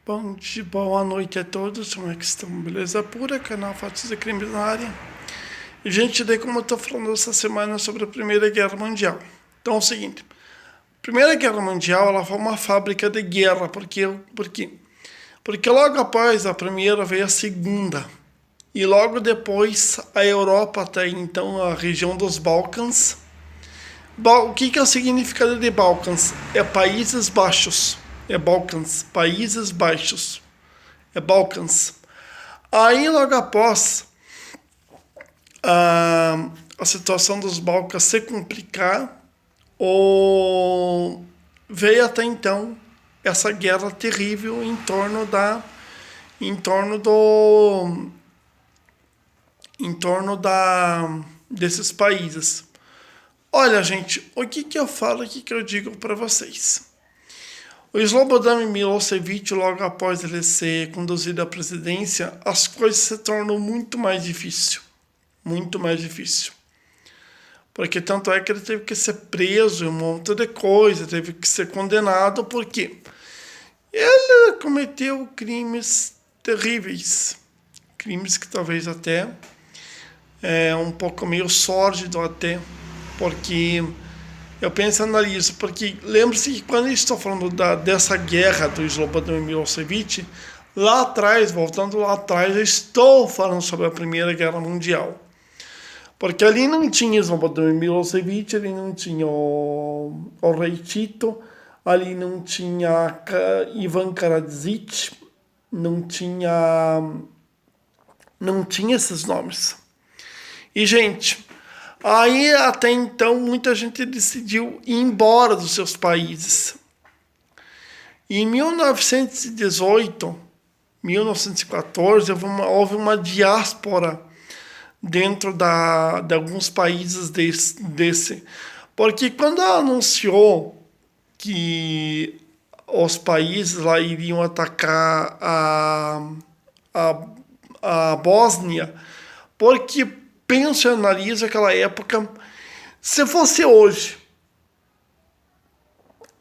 Bom dia, boa noite a todos, como é que estão? Beleza pura, canal Fatos e Crimes na área. E, gente, daí como eu tô falando essa semana sobre a Primeira Guerra Mundial. Então é o seguinte, a Primeira Guerra Mundial, ela foi uma fábrica de guerra, por quê? Porque logo após a Primeira veio a Segunda. E logo depois a Europa até então a região dos Balcãs. O que é o significado de Balcãs? É Países Baixos. É Balcãs, Países Baixos. É Balcãs. Aí, logo após a situação dos Balcãs se complicar, veio até então essa guerra terrível em torno desses países. Olha, gente, o que eu falo, o que eu digo para vocês? O Slobodan Milosevic, logo após ele ser conduzido à presidência, as coisas se tornam muito mais difícil. Muito mais difícil. Porque tanto é que ele teve que ser preso e um monte de coisa, teve que ser condenado, porque ele cometeu crimes terríveis. Crimes que talvez até é um pouco meio sórdido até, porque eu penso e analiso, porque lembre-se que quando eu estou falando dessa guerra do Slobodan Milosevic, lá atrás, voltando lá atrás, eu estou falando sobre a Primeira Guerra Mundial. Porque ali não tinha Slobodan Milosevic, ali não tinha o rei Tito, ali não tinha Ivan Karadzic, não tinha esses nomes. E, gente, aí até então muita gente decidiu ir embora dos seus países. E em 1918, 1914, houve uma diáspora dentro de alguns países desse. Porque quando ela anunciou que os países lá iriam atacar a Bósnia, porque penso e analiso aquela época, se fosse hoje,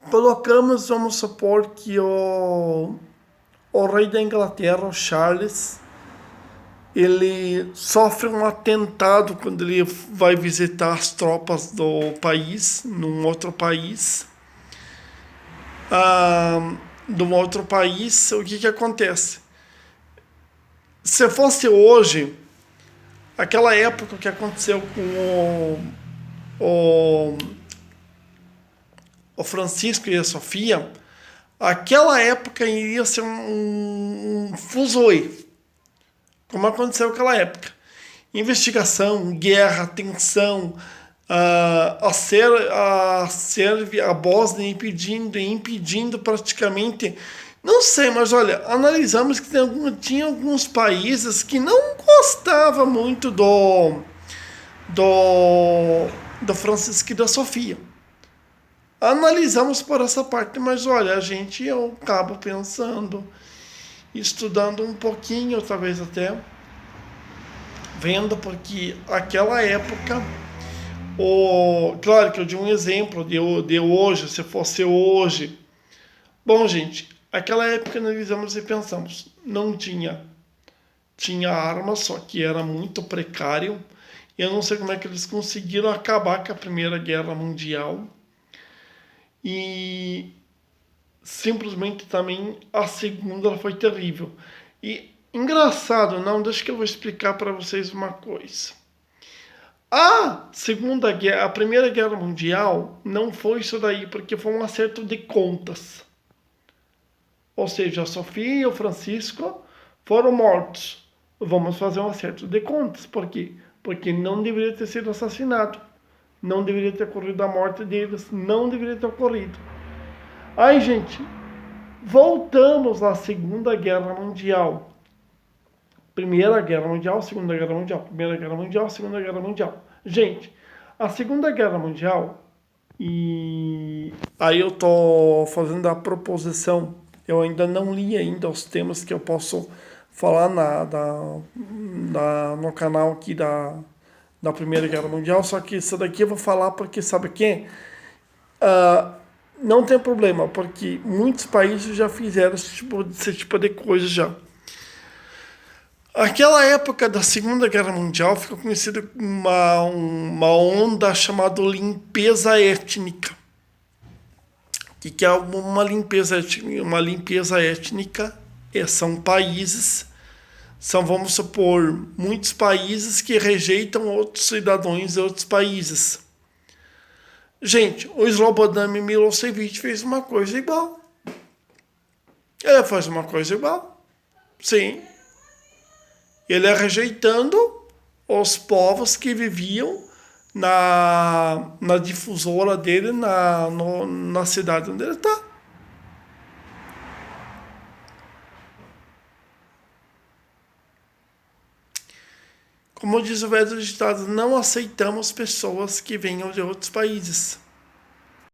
colocamos, vamos supor que o rei da Inglaterra, o Charles, ele sofre um atentado quando ele vai visitar as tropas do país, num outro país. O que acontece? Se fosse hoje, aquela época que aconteceu com o Francisco e a Sofia, aquela época iria ser um fuzuê, como aconteceu naquela época. Investigação, guerra, tensão, a Sérvia, a Bósnia impedindo praticamente. Não sei, mas olha, analisamos que tinha alguns países que não gostavam muito do Francisco e da Sofia. Analisamos por essa parte, mas olha, eu acabo pensando, estudando um pouquinho, talvez até, vendo, porque aquela época, claro que eu dei um exemplo de hoje, se fosse hoje. Bom, gente, aquela época analisamos e pensamos, não tinha armas, só que era muito precário. Eu não sei como é que eles conseguiram acabar com a Primeira Guerra Mundial. E simplesmente também a Segunda foi terrível. E engraçado, não, deixa que eu vou explicar para vocês uma coisa. A Primeira Guerra Mundial não foi isso daí, porque foi um acerto de contas. Ou seja, a Sofia e o Francisco foram mortos. Vamos fazer um acerto de contas. Por quê? Porque não deveria ter sido assassinado. Não deveria ter ocorrido a morte deles. Não deveria ter ocorrido. Aí, gente, voltamos à Segunda Guerra Mundial. Primeira Guerra Mundial, Segunda Guerra Mundial. Primeira Guerra Mundial, Segunda Guerra Mundial. Gente, a Segunda Guerra Mundial, e aí eu tô fazendo a proposição, eu ainda não li ainda os temas que eu posso falar no canal aqui da Primeira Guerra Mundial, só que isso daqui eu vou falar porque, sabe o quê? não tem problema, porque muitos países já fizeram esse tipo de coisa já. Aquela época da Segunda Guerra Mundial ficou conhecida como uma onda chamada limpeza étnica. O que é uma limpeza étnica? Uma limpeza étnica são países, vamos supor, muitos países que rejeitam outros cidadãos de outros países. Gente, o Slobodan Milosevic fez uma coisa igual. Ele faz uma coisa igual. Sim. Ele é rejeitando os povos que viviam na difusora dele, na cidade onde ele está. Como diz o velho ditado, não aceitamos pessoas que venham de outros países.